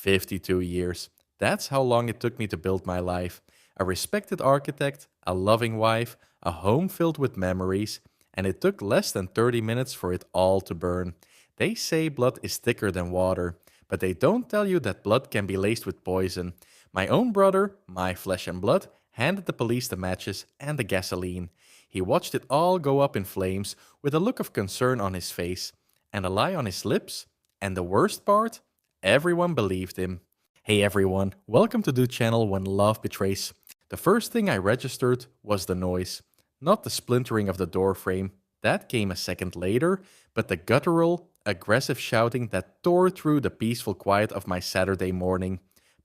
52 years. That's how long it took me to build my life. A respected architect, a loving wife, a home filled with memories, and it took less than 30 minutes for it all to burn. They say blood is thicker than water, but they don't tell you that blood can be laced with poison. My own brother, my flesh and blood, handed the police the matches and the gasoline. He watched it all go up in flames with a look of concern on his face and a lie on his lips. And the worst part? Everyone believed him. Hey everyone, welcome to the channel When Love Betrays. The first thing I registered was the noise. Not the splintering of the door frame, that came a second later, but the guttural, aggressive shouting that tore through the peaceful quiet of my Saturday morning.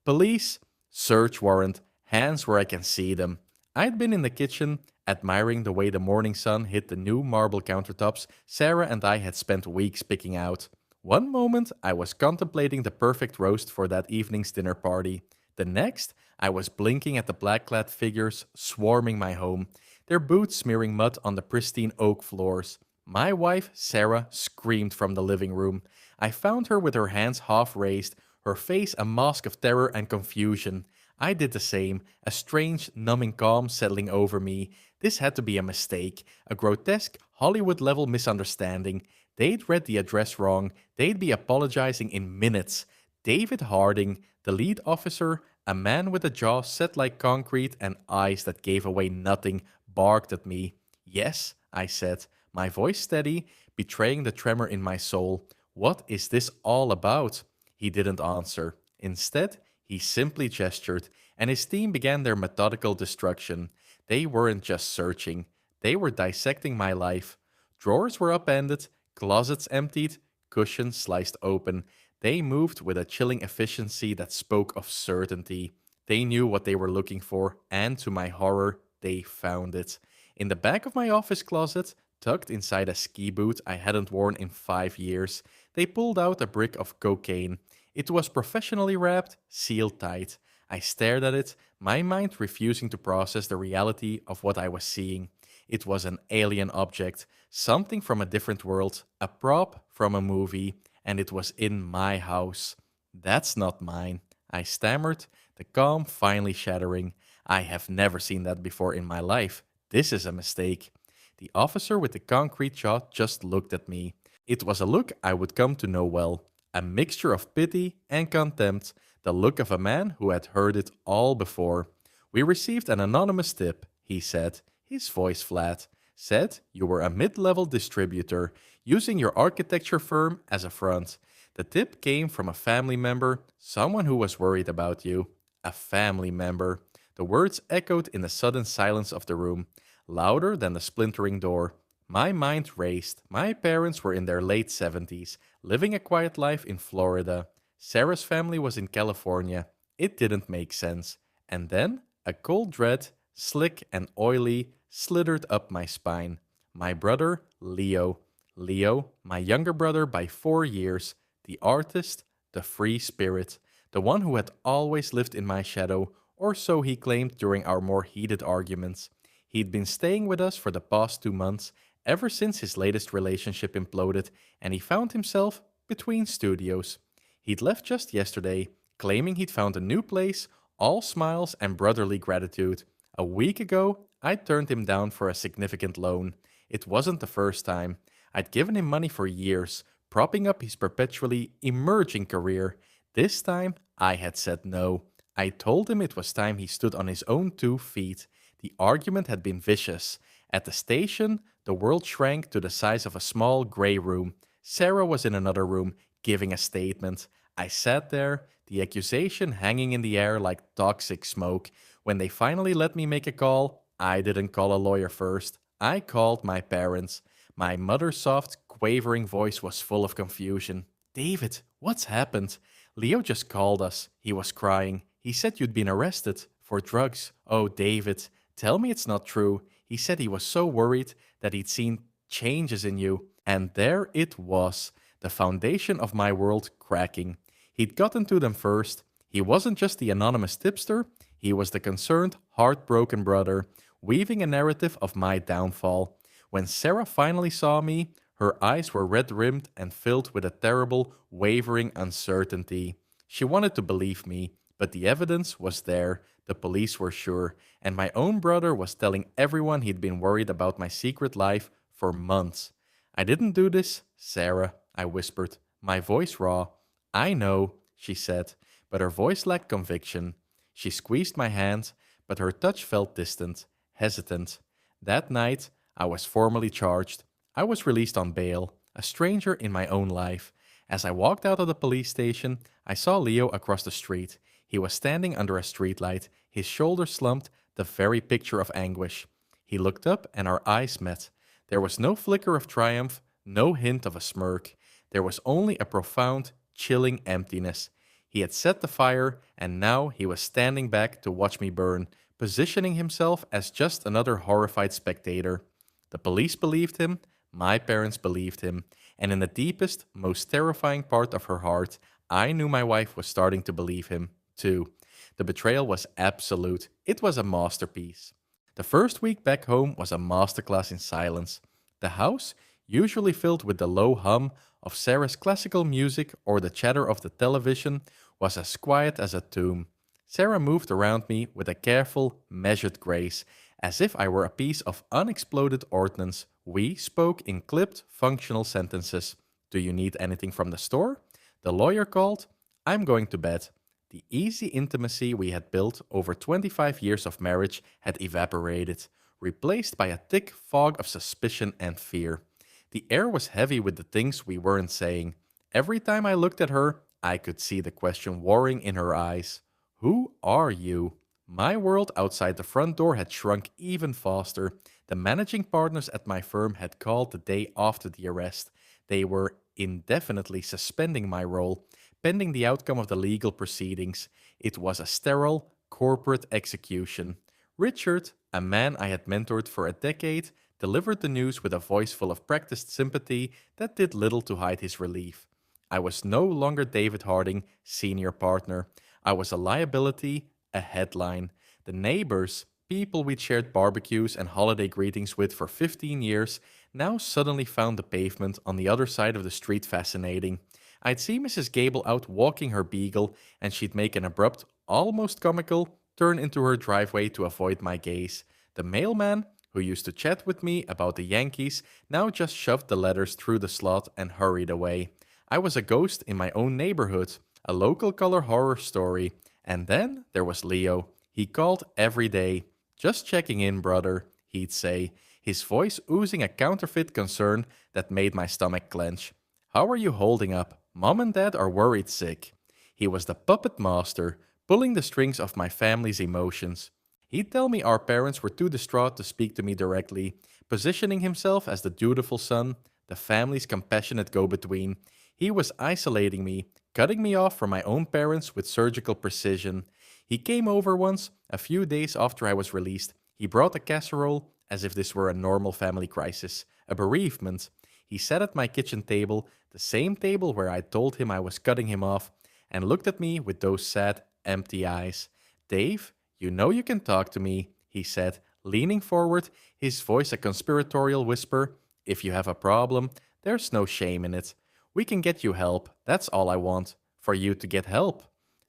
Police, search warrant, hands where I can see them. I'd been in the kitchen, admiring the way the morning sun hit the new marble countertops Sarah and I had spent weeks picking out. One moment, I was contemplating the perfect roast for that evening's dinner party. The next, I was blinking at the black-clad figures swarming my home, their boots smearing mud on the pristine oak floors. My wife, Sarah, screamed from the living room. I found her with her hands half raised, her face a mask of terror and confusion. I did the same, a strange, numbing calm settling over me. This had to be a mistake, a grotesque, Hollywood-level misunderstanding. They'd read the address wrong. They'd be apologizing in minutes. David Harding, the lead officer, a man with a jaw set like concrete and eyes that gave away nothing, barked at me. Yes, I said, my voice steady, betraying the tremor in my soul. What is this all about? He didn't answer. Instead, he simply gestured, and his team began their methodical destruction. They weren't just searching. They were dissecting my life. Drawers were upended, closets emptied, cushions sliced open. They moved with a chilling efficiency that spoke of certainty. They knew what they were looking for, and to my horror, they found it. In the back of my office closet, tucked inside a ski boot I hadn't worn in 5 years, they pulled out a brick of cocaine. It was professionally wrapped, sealed tight. I stared at it, my mind refusing to process the reality of what I was seeing. It was an alien object, something from a different world, a prop from a movie, and it was in my house. That's not mine, I stammered, the calm finally shattering. I have never seen that before in my life. This is a mistake. The officer with the concrete jaw just looked at me. It was a look I would come to know well. A mixture of pity and contempt, the look of a man who had heard it all before. We received an anonymous tip, he said, his voice flat. Said you were a mid-level distributor, using your architecture firm as a front. The tip came from a family member, someone who was worried about you. A family member. The words echoed in the sudden silence of the room, louder than the splintering door. My mind raced. My parents were in their late 70s, living a quiet life in Florida. Sarah's family was in California. It didn't make sense. And then, a cold dread, slick and oily, slithered up my spine. My brother, Leo. Leo, my younger brother by 4 years. The artist, the free spirit. The one who had always lived in my shadow, or so he claimed during our more heated arguments. He'd been staying with us for the past 2 months, ever since his latest relationship imploded, and he found himself between studios. He'd left just yesterday, claiming he'd found a new place, all smiles and brotherly gratitude. A week ago, I turned him down for a significant loan. It wasn't the first time. I'd given him money for years, propping up his perpetually emerging career. This time, I had said no. I told him it was time he stood on his own 2 feet. The argument had been vicious. At the station, the world shrank to the size of a small gray room. Sarah was in another room, giving a statement. I sat there, the accusation hanging in the air like toxic smoke. When they finally let me make a call, I didn't call a lawyer first. I called my parents. My mother's soft, quavering voice was full of confusion. David, what's happened? Leo just called us. He was crying. He said you'd been arrested for drugs. Oh, David, tell me it's not true. He said he was so worried that he'd seen changes in you. And there it was, the foundation of my world cracking. He'd gotten to them first. He wasn't just the anonymous tipster. He was the concerned, heartbroken brother, weaving a narrative of my downfall. When Sarah finally saw me, her eyes were red-rimmed and filled with a terrible, wavering uncertainty. She wanted to believe me, but the evidence was there, the police were sure, and my own brother was telling everyone he'd been worried about my secret life for months. I didn't do this, Sarah, I whispered, my voice raw. I know, she said, but her voice lacked conviction. She squeezed my hand, but her touch felt distant, hesitant. That night, I was formally charged. I was released on bail, a stranger in my own life. As I walked out of the police station, I saw Leo across the street. He was standing under a streetlight, his shoulders slumped, the very picture of anguish. He looked up and our eyes met. There was no flicker of triumph, no hint of a smirk. There was only a profound, chilling emptiness. He had set the fire, and now he was standing back to watch me burn, positioning himself as just another horrified spectator. The police believed him, my parents believed him, and in the deepest, most terrifying part of her heart, I knew my wife was starting to believe him, too. The betrayal was absolute. It was a masterpiece. The first week back home was a masterclass in silence. The house, usually filled with the low hum of Sarah's classical music or the chatter of the television, was as quiet as a tomb. Sarah moved around me with a careful, measured grace, as if I were a piece of unexploded ordnance. We spoke in clipped, functional sentences. Do you need anything from the store? The lawyer called. I'm going to bed. The easy intimacy we had built over 25 years of marriage had evaporated, replaced by a thick fog of suspicion and fear. The air was heavy with the things we weren't saying. Every time I looked at her, I could see the question warring in her eyes. Who are you? My world outside the front door had shrunk even faster. The managing partners at my firm had called the day after the arrest. They were indefinitely suspending my role, pending the outcome of the legal proceedings. It was a sterile, corporate execution. Richard, a man I had mentored for a decade, delivered the news with a voice full of practiced sympathy that did little to hide his relief. I was no longer David Harding, senior partner. I was a liability, a headline. The neighbors, people we'd shared barbecues and holiday greetings with for 15 years, now suddenly found the pavement on the other side of the street fascinating. I'd see Mrs. Gable out walking her beagle, and she'd make an abrupt, almost comical, turn into her driveway to avoid my gaze. The mailman, who used to chat with me about the Yankees, now just shoved the letters through the slot and hurried away. I was a ghost in my own neighborhood, a local color horror story. And then there was Leo. He called every day. Just checking in, brother, he'd say, his voice oozing a counterfeit concern that made my stomach clench. How are you holding up? Mom and Dad are worried sick. He was the puppet master, pulling the strings of my family's emotions. He'd tell me our parents were too distraught to speak to me directly, positioning himself as the dutiful son, the family's compassionate go-between. He was isolating me, cutting me off from my own parents with surgical precision. He came over once, a few days after I was released. He brought a casserole, as if this were a normal family crisis, a bereavement. He sat at my kitchen table, the same table where I told him I was cutting him off, and looked at me with those sad, empty eyes. Dave, you know you can talk to me, he said, leaning forward, his voice a conspiratorial whisper. If you have a problem, there's no shame in it. We can get you help, that's all I want, for you to get help.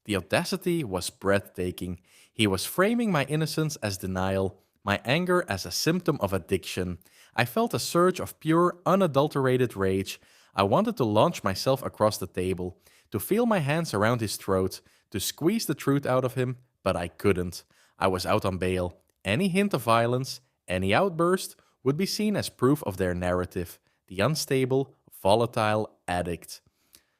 The audacity was breathtaking. He was framing my innocence as denial, my anger as a symptom of addiction. I felt a surge of pure, unadulterated rage. I wanted to launch myself across the table, to feel my hands around his throat, to squeeze the truth out of him, but I couldn't. I was out on bail. Any hint of violence, any outburst, would be seen as proof of their narrative, the unstable, volatile addict.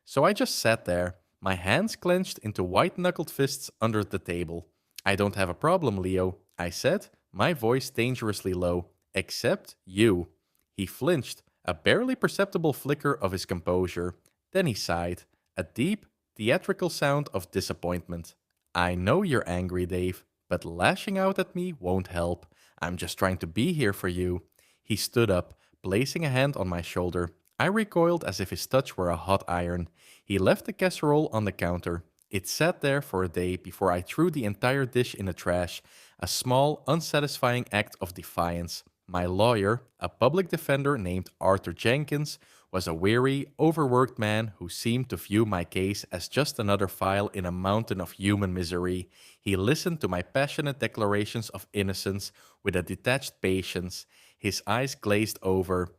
So I just sat there, my hands clenched into white-knuckled fists under the table. I don't have a problem, Leo, I said, my voice dangerously low. Except you. He flinched, a barely perceptible flicker of his composure. Then he sighed, a deep, theatrical sound of disappointment. I know you're angry, Dave, but lashing out at me won't help. I'm just trying to be here for you. He stood up, placing a hand on my shoulder. I recoiled as if his touch were a hot iron. He left the casserole on the counter. It sat there for a day before I threw the entire dish in the trash, a small, unsatisfying act of defiance. My lawyer, a public defender named Arthur Jenkins, was a weary, overworked man who seemed to view my case as just another file in a mountain of human misery. He listened to my passionate declarations of innocence with a detached patience. His eyes glazed over.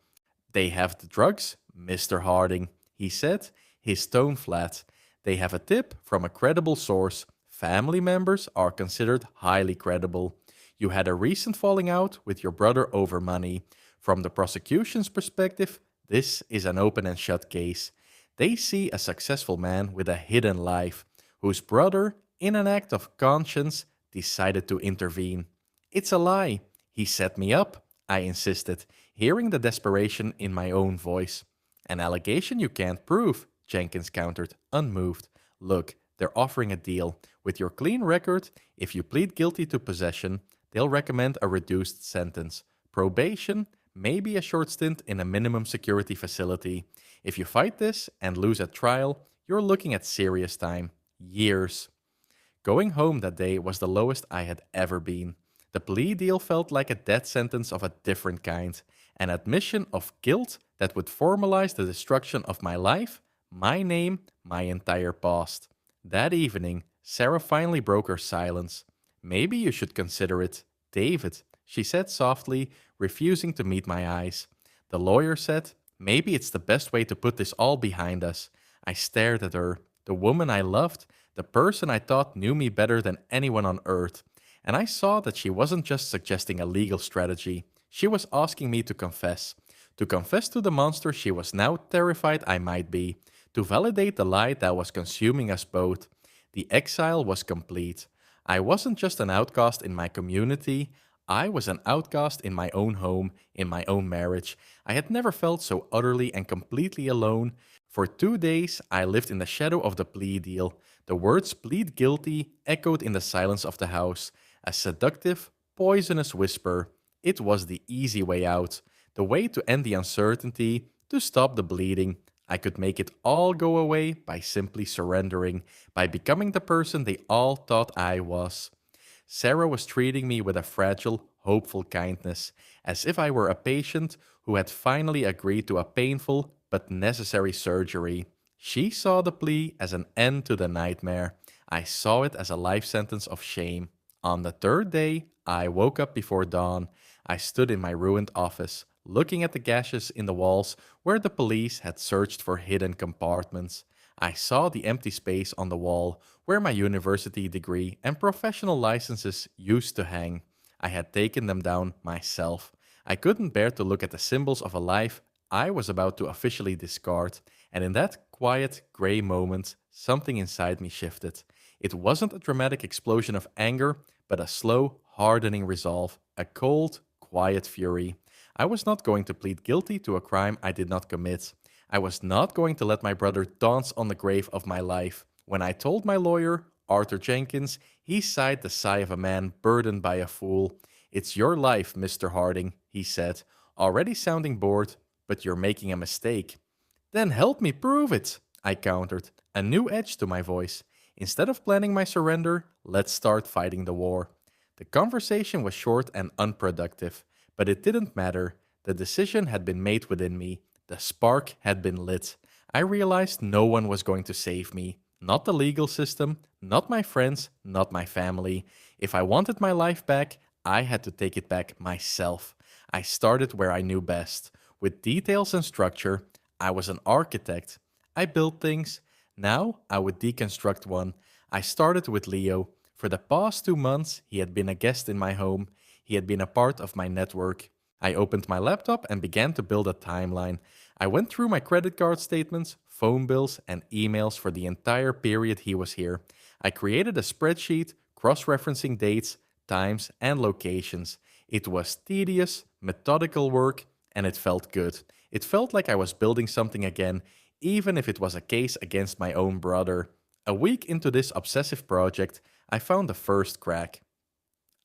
They have the drugs, Mr. Harding, he said, his tone flat. They have a tip from a credible source. Family members are considered highly credible. You had a recent falling out with your brother over money. From the prosecution's perspective, this is an open and shut case. They see a successful man with a hidden life, whose brother, in an act of conscience, decided to intervene. It's a lie. He set me up, I insisted, hearing the desperation in my own voice. An allegation you can't prove, Jenkins countered, unmoved. Look, they're offering a deal. With your clean record, if you plead guilty to possession, they'll recommend a reduced sentence. Probation, maybe a short stint in a minimum security facility. If you fight this and lose at trial, you're looking at serious time. Years. Going home that day was the lowest I had ever been. The plea deal felt like a death sentence of a different kind, an admission of guilt that would formalize the destruction of my life, my name, my entire past. That evening, Sarah finally broke her silence. Maybe you should consider it, David, she said softly, refusing to meet my eyes. The lawyer said, maybe it's the best way to put this all behind us. I stared at her, the woman I loved, the person I thought knew me better than anyone on earth. And I saw that she wasn't just suggesting a legal strategy. She was asking me to confess. To confess to the monster she was now terrified I might be. To validate the lie that was consuming us both. The exile was complete. I wasn't just an outcast in my community. I was an outcast in my own home, in my own marriage. I had never felt so utterly and completely alone. For 2 days, I lived in the shadow of the plea deal. The words plead guilty echoed in the silence of the house. A seductive, poisonous whisper. It was the easy way out. The way to end the uncertainty, to stop the bleeding. I could make it all go away by simply surrendering, by becoming the person they all thought I was. Sarah was treating me with a fragile, hopeful kindness, as if I were a patient who had finally agreed to a painful but necessary surgery. She saw the plea as an end to the nightmare. I saw it as a life sentence of shame. On the third day, I woke up before dawn. I stood in my ruined office, looking at the gashes in the walls where the police had searched for hidden compartments. I saw the empty space on the wall where my university degree and professional licenses used to hang. I had taken them down myself. I couldn't bear to look at the symbols of a life I was about to officially discard, and in that quiet, gray moment, something inside me shifted. It wasn't a dramatic explosion of anger, but a slow, hardening resolve, a cold, quiet fury. I was not going to plead guilty to a crime I did not commit. I was not going to let my brother dance on the grave of my life. When I told my lawyer, Arthur Jenkins, he sighed the sigh of a man burdened by a fool. It's your life, Mr. Harding, he said, already sounding bored, but you're making a mistake. Then help me prove it, I countered, a new edge to my voice. Instead of planning my surrender, let's start fighting the war. The conversation was short and unproductive, but it didn't matter. The decision had been made within me. The spark had been lit. I realized no one was going to save me. Not the legal system, not my friends, not my family. If I wanted my life back, I had to take it back myself. I started where I knew best. With details and structure, I was an architect. I built things. Now I would deconstruct one. I started with Leo. For the past 2 months, he had been a guest in my home. He had been a part of my network. I opened my laptop and began to build a timeline. I went through my credit card statements, phone bills, and emails for the entire period he was here. I created a spreadsheet, cross-referencing dates, times, and locations. It was tedious, methodical work, and it felt good. It felt like I was building something again, even if it was a case against my own brother. A week into this obsessive project, I found the first crack.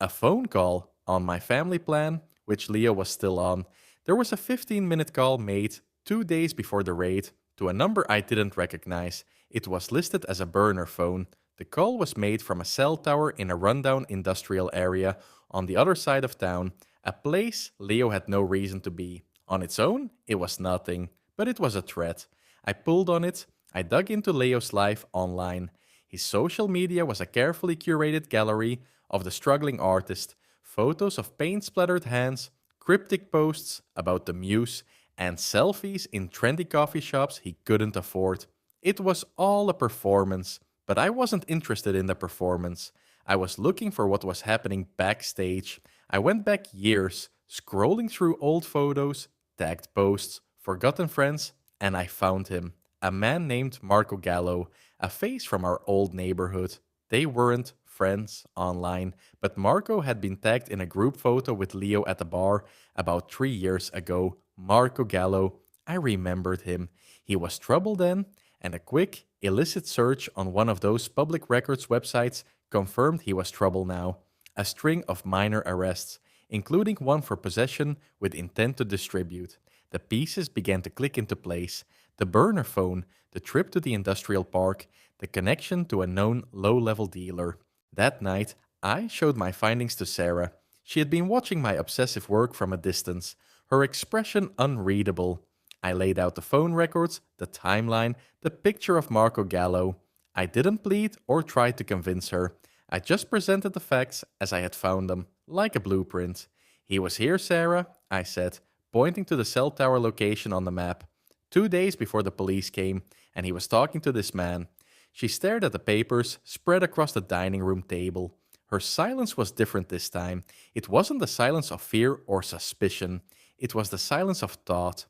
A phone call on my family plan, which Leo was still on. There was a 15-minute call made 2 days before the raid to a number I didn't recognize. It was listed as a burner phone. The call was made from a cell tower in a rundown industrial area on the other side of town, a place Leo had no reason to be. On its own, it was nothing. but it was a threat. I pulled on it. I dug into Leo's life online. His social media was a carefully curated gallery of the struggling artist, photos of paint-splattered hands, cryptic posts about the muse, and selfies in trendy coffee shops he couldn't afford. It was all a performance, but I wasn't interested in the performance. I was looking for what was happening backstage. I went back years, scrolling through old photos, tagged posts, forgotten friends, and I found him. A man named Marco Gallo, a face from our old neighborhood. They weren't friends online, but Marco had been tagged in a group photo with Leo at the bar about 3 years ago. Marco Gallo, I remembered him. He was trouble then, and a quick, illicit search on one of those public records websites confirmed he was trouble now. A string of minor arrests, including one for possession with intent to distribute. The pieces began to click into place. The burner phone, the trip to the industrial park, the connection to a known low-level dealer. That night, I showed my findings to Sarah. She had been watching my obsessive work from a distance, her expression unreadable. I laid out the phone records, the timeline, the picture of Marco Gallo. I didn't plead or try to convince her. I just presented the facts as I had found them, like a blueprint. He was here, Sarah, I said, pointing to the cell tower location on the map. 2 days before the police came, and he was talking to this man. She stared at the papers spread across the dining room table. Her silence was different this time. It wasn't the silence of fear or suspicion. It was the silence of thought.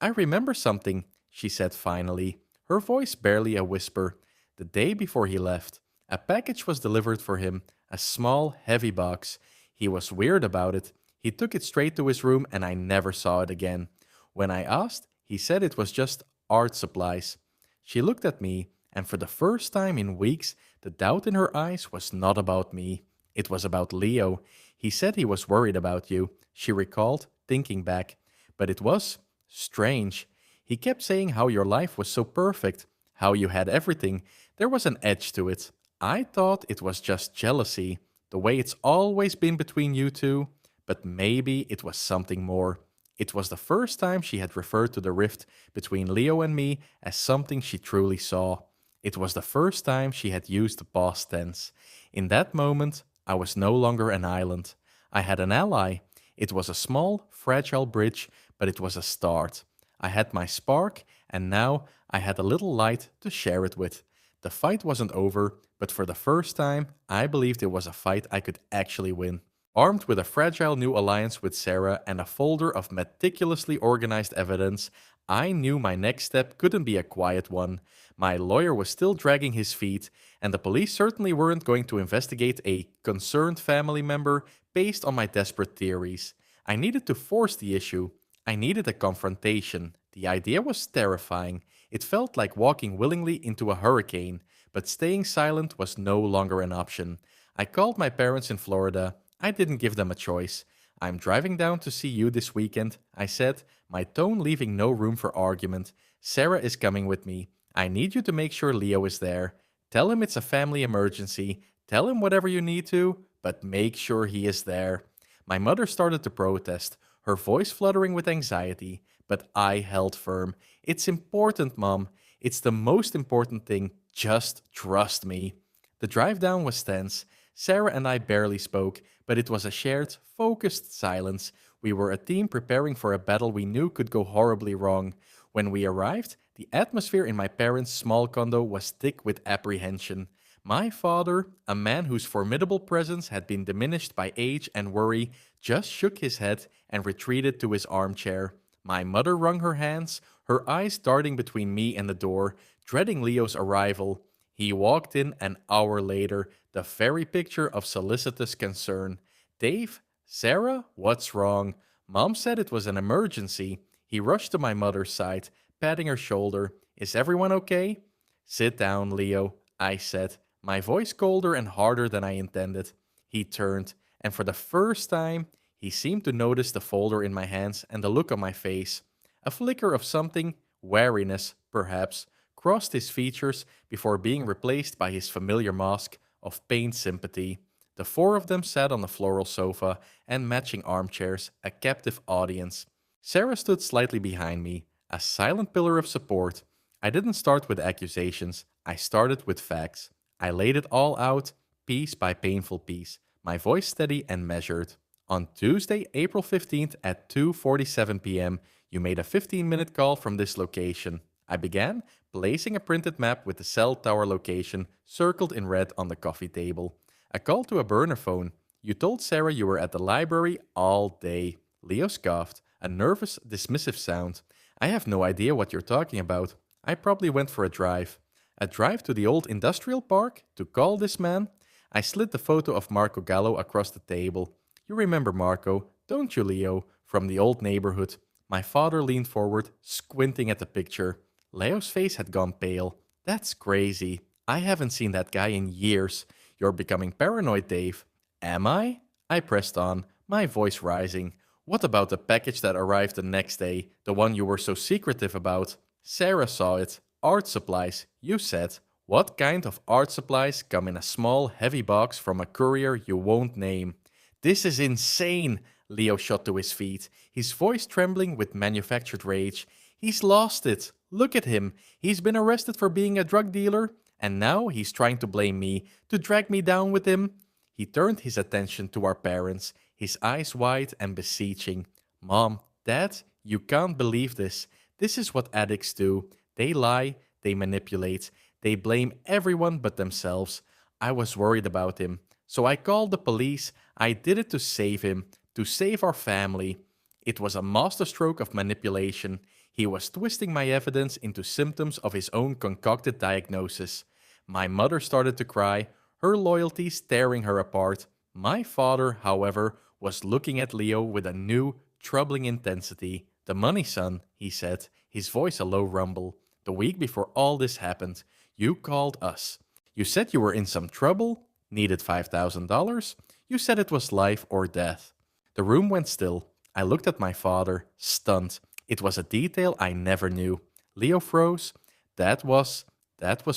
I remember something, she said finally, her voice barely a whisper. The day before he left, a package was delivered for him, a small, heavy box. He was weird about it. He took it straight to his room and I never saw it again. When I asked, he said it was just art supplies. She looked at me, and for the first time in weeks, the doubt in her eyes was not about me. It was about Leo. He said he was worried about you, she recalled, thinking back. But it was strange. He kept saying how your life was so perfect, how you had everything. There was an edge to it. I thought it was just jealousy, the way it's always been between you two. But maybe it was something more. It was the first time she had referred to the rift between Leo and me as something she truly saw. It was the first time she had used the past tense. In that moment, I was no longer an island. I had an ally. It was a small, fragile bridge, but it was a start. I had my spark, and now I had a little light to share it with. The fight wasn't over, but for the first time, I believed it was a fight I could actually win. Armed with a fragile new alliance with Sarah and a folder of meticulously organized evidence, I knew my next step couldn't be a quiet one. My lawyer was still dragging his feet, and the police certainly weren't going to investigate a concerned family member based on my desperate theories. I needed to force the issue. I needed a confrontation. The idea was terrifying. It felt like walking willingly into a hurricane, but staying silent was no longer an option. I called my parents in Florida. I didn't give them a choice. I'm driving down to see you this weekend, I said, my tone leaving no room for argument. Sarah is coming with me. I need you to make sure Leo is there. Tell him it's a family emergency. Tell him whatever you need to, but make sure he is there. My mother started to protest, her voice fluttering with anxiety, but I held firm. It's important, Mom. It's the most important thing. Just trust me. The drive down was tense. Sarah and I barely spoke, but it was a shared, focused silence. We were a team preparing for a battle we knew could go horribly wrong. When we arrived, the atmosphere in my parents' small condo was thick with apprehension. My father, a man whose formidable presence had been diminished by age and worry, just shook his head and retreated to his armchair. My mother wrung her hands, her eyes darting between me and the door, dreading Leo's arrival. He walked in an hour later, the very picture of solicitous concern. Dave? Sarah? What's wrong? Mom said it was an emergency. He rushed to my mother's side, patting her shoulder. Is everyone okay? Sit down, Leo, I said, my voice colder and harder than I intended. He turned, and for the first time, he seemed to notice the folder in my hands and the look on my face. A flicker of something, wariness, perhaps, crossed his features before being replaced by his familiar mask of pained sympathy. The four of them sat on the floral sofa and matching armchairs, a captive audience. Sarah stood slightly behind me, A silent pillar of support. I didn't start with accusations, I started with facts. I laid it all out, piece by painful piece, my voice steady and measured. On Tuesday, April 15th at 2:47 p.m., you made a 15-minute call from this location. I began placing a printed map with the cell tower location circled in red on the coffee table. A call to a burner phone. You told Sarah you were at the library all day. Leo scoffed, a nervous, dismissive sound. I have no idea what you're talking about. I probably went for a drive. A drive to the old industrial park? To call this man? I slid the photo of Marco Gallo across the table. You remember Marco, don't you, Leo, from the old neighborhood? My father leaned forward, squinting at the picture. Leo's face had gone pale. That's crazy. I haven't seen that guy in years. You're becoming paranoid, Dave. Am I? I pressed on, my voice rising. What about the package that arrived the next day, the one you were so secretive about? Sarah saw it. Art supplies, you said. What kind of art supplies come in a small, heavy box from a courier you won't name? This is insane! Leo shot to his feet, his voice trembling with manufactured rage. He's lost it. Look at him. He's been arrested for being a drug dealer, and now he's trying to blame me, to drag me down with him. He turned his attention to our parents, his eyes wide and beseeching. Mom, Dad, you can't believe this. This is what addicts do. They lie, they manipulate, they blame everyone but themselves. I was worried about him, so I called the police. I did it to save him, to save our family. It was a masterstroke of manipulation. He was twisting my evidence into symptoms of his own concocted diagnosis. My mother started to cry, her loyalties tearing her apart. My father, however, was looking at Leo with a new, troubling intensity. The money, son, he said, his voice a low rumble. The week before all this happened, you called us. You said you were in some trouble, needed $5,000. You said it was life or death. The room went still. I looked at my father, stunned. It was a detail I never knew. Leo froze. That was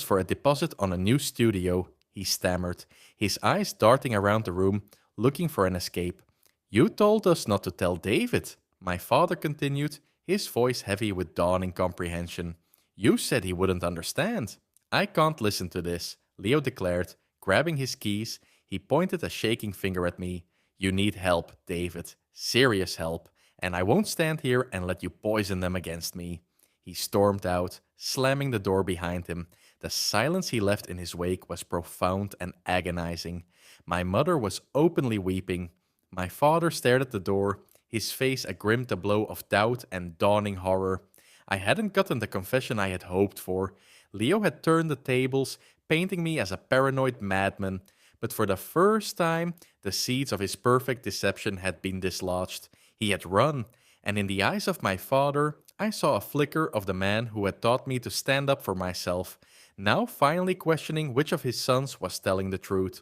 for a deposit on a new studio, he stammered, his eyes darting around the room, looking for an escape. You told us not to tell David, my father continued, his voice heavy with dawning comprehension. You said he wouldn't understand. I can't listen to this, Leo declared, grabbing his keys. He pointed a shaking finger at me. You need help, David, serious help, and I won't stand here and let you poison them against me. He stormed out, slamming the door behind him. The silence he left in his wake was profound and agonizing. My mother was openly weeping. My father stared at the door, his face a grim tableau of doubt and dawning horror. I hadn't gotten the confession I had hoped for. Leo had turned the tables, painting me as a paranoid madman. But for the first time, the seeds of his perfect deception had been dislodged. He had run, and in the eyes of my father, I saw a flicker of the man who had taught me to stand up for myself, now finally questioning which of his sons was telling the truth.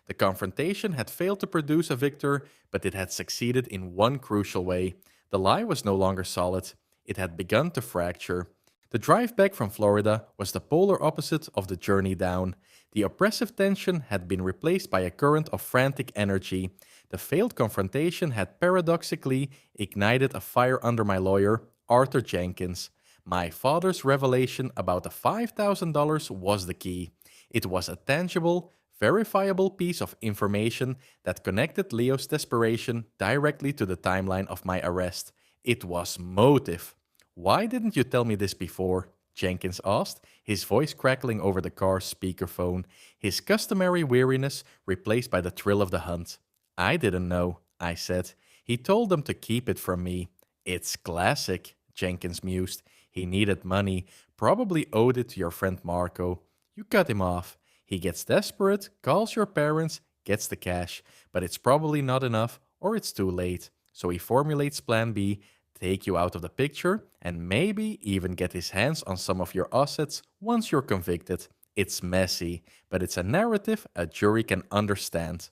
The confrontation had failed to produce a victor, but it had succeeded in one crucial way. The lie was no longer solid. It had begun to fracture. The drive back from Florida was the polar opposite of the journey down. The oppressive tension had been replaced by a current of frantic energy. The failed confrontation had paradoxically ignited a fire under my lawyer, Arthur Jenkins. My father's revelation about the $5,000 was the key. It was a tangible, verifiable piece of information that connected Leo's desperation directly to the timeline of my arrest. It was motive. Why didn't you tell me this before? Jenkins asked, his voice crackling over the car's speakerphone, his customary weariness replaced by the thrill of the hunt. I didn't know, I said. He told them to keep it from me. It's classic, Jenkins mused. He needed money, probably owed it to your friend Marco. You cut him off. He gets desperate, calls your parents, gets the cash, but it's probably not enough or it's too late. So he formulates plan B, take you out of the picture, and maybe even get his hands on some of your assets once you're convicted. It's messy, but it's a narrative a jury can understand.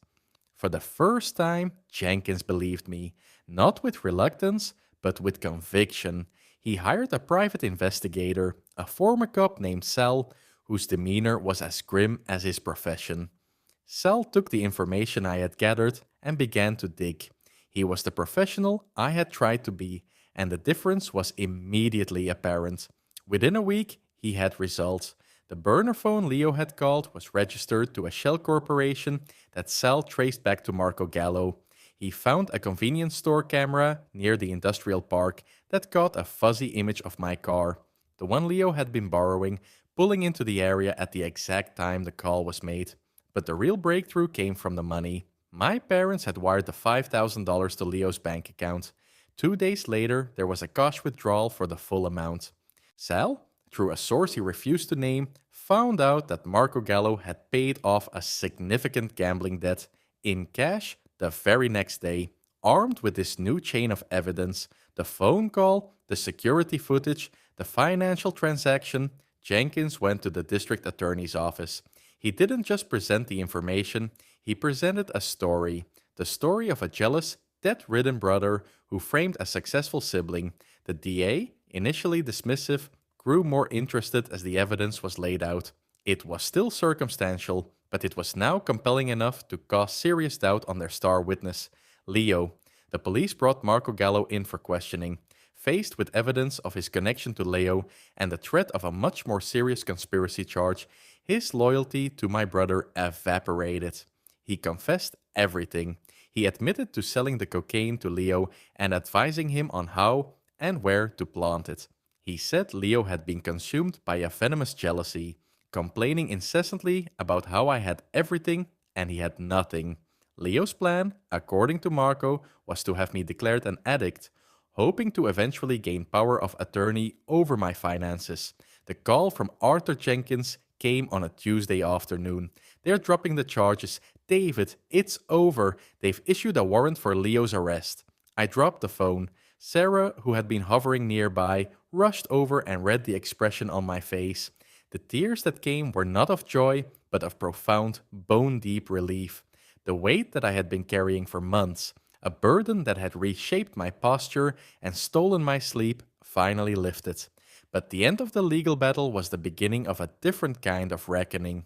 For the first time, Jenkins believed me, not with reluctance, but with conviction. He hired a private investigator, a former cop named Sal, whose demeanor was as grim as his profession. Sal took the information I had gathered and began to dig. He was the professional I had tried to be, and the difference was immediately apparent. Within a week, he had results. The burner phone Leo had called was registered to a shell corporation that Sal traced back to Marco Gallo. He found a convenience store camera near the industrial park that caught a fuzzy image of my car, the one Leo had been borrowing, pulling into the area at the exact time the call was made. But the real breakthrough came from the money. My parents had wired the $5,000 to Leo's bank account. 2 days later, there was a cash withdrawal for the full amount. Sal, through a source he refused to name, found out that Marco Gallo had paid off a significant gambling debt in cash the very next day. Armed with this new chain of evidence, the phone call, the security footage, the financial transaction, Jenkins went to the district attorney's office. He didn't just present the information, he presented a story. The story of a jealous, debt-ridden brother who framed a successful sibling. The DA, initially dismissive, grew more interested as the evidence was laid out. It was still circumstantial, but it was now compelling enough to cast serious doubt on their star witness, Leo. The police brought Marco Gallo in for questioning. Faced with evidence of his connection to Leo and the threat of a much more serious conspiracy charge, his loyalty to my brother evaporated. He confessed everything. He admitted to selling the cocaine to Leo and advising him on how and where to plant it. He said Leo had been consumed by a venomous jealousy, complaining incessantly about how I had everything and he had nothing. Leo's plan, according to Marco, was to have me declared an addict, hoping to eventually gain power of attorney over my finances. The call from Arthur Jenkins came on a Tuesday afternoon. They're dropping the charges. David, it's over. They've issued a warrant for Leo's arrest. I dropped the phone. Sarah, who had been hovering nearby, rushed over and read the expression on my face. The tears that came were not of joy, but of profound, bone-deep relief. The weight that I had been carrying for months, a burden that had reshaped my posture and stolen my sleep, finally lifted. But the end of the legal battle was the beginning of a different kind of reckoning.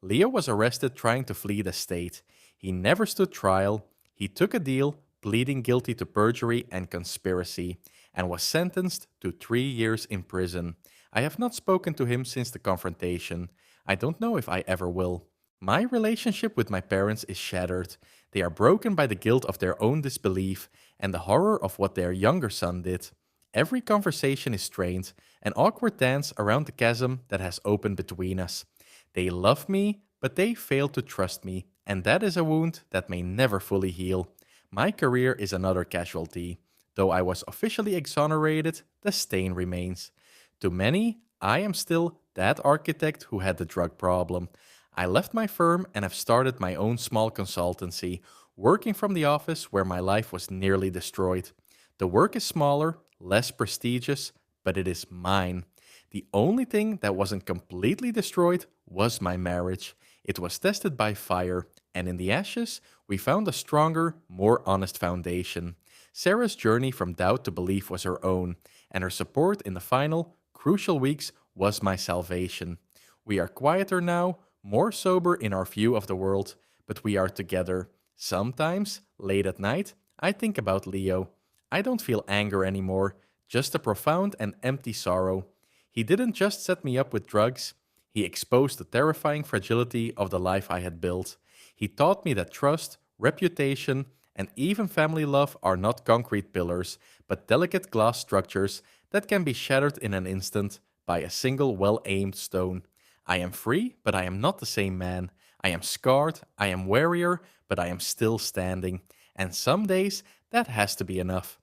Leo was arrested trying to flee the state. He never stood trial. He took a deal, pleading guilty to perjury and conspiracy, and was sentenced to 3 years in prison. I have not spoken to him since the confrontation. I don't know if I ever will. My relationship with my parents is shattered. They are broken by the guilt of their own disbelief and the horror of what their younger son did. Every conversation is strained, an awkward dance around the chasm that has opened between us. They love me, but they fail to trust me, and that is a wound that may never fully heal. My career is another casualty. Though I was officially exonerated, the stain remains. To many, I am still that architect who had the drug problem. I left my firm and have started my own small consultancy, working from the office where my life was nearly destroyed. The work is smaller, less prestigious, but it is mine. The only thing that wasn't completely destroyed was my marriage. It was tested by fire, and in the ashes, we found a stronger, more honest foundation. Sarah's journey from doubt to belief was her own, and her support in the final, crucial weeks was my salvation. We are quieter now, more sober in our view of the world, but we are together. Sometimes, late at night, I think about Leo. I don't feel anger anymore, just a profound and empty sorrow. He didn't just set me up with drugs, he exposed the terrifying fragility of the life I had built. He taught me that trust, reputation, and even family love are not concrete pillars, but delicate glass structures that can be shattered in an instant by a single well-aimed stone. I am free, but I am not the same man. I am scarred, I am warier, but I am still standing. And some days, that has to be enough.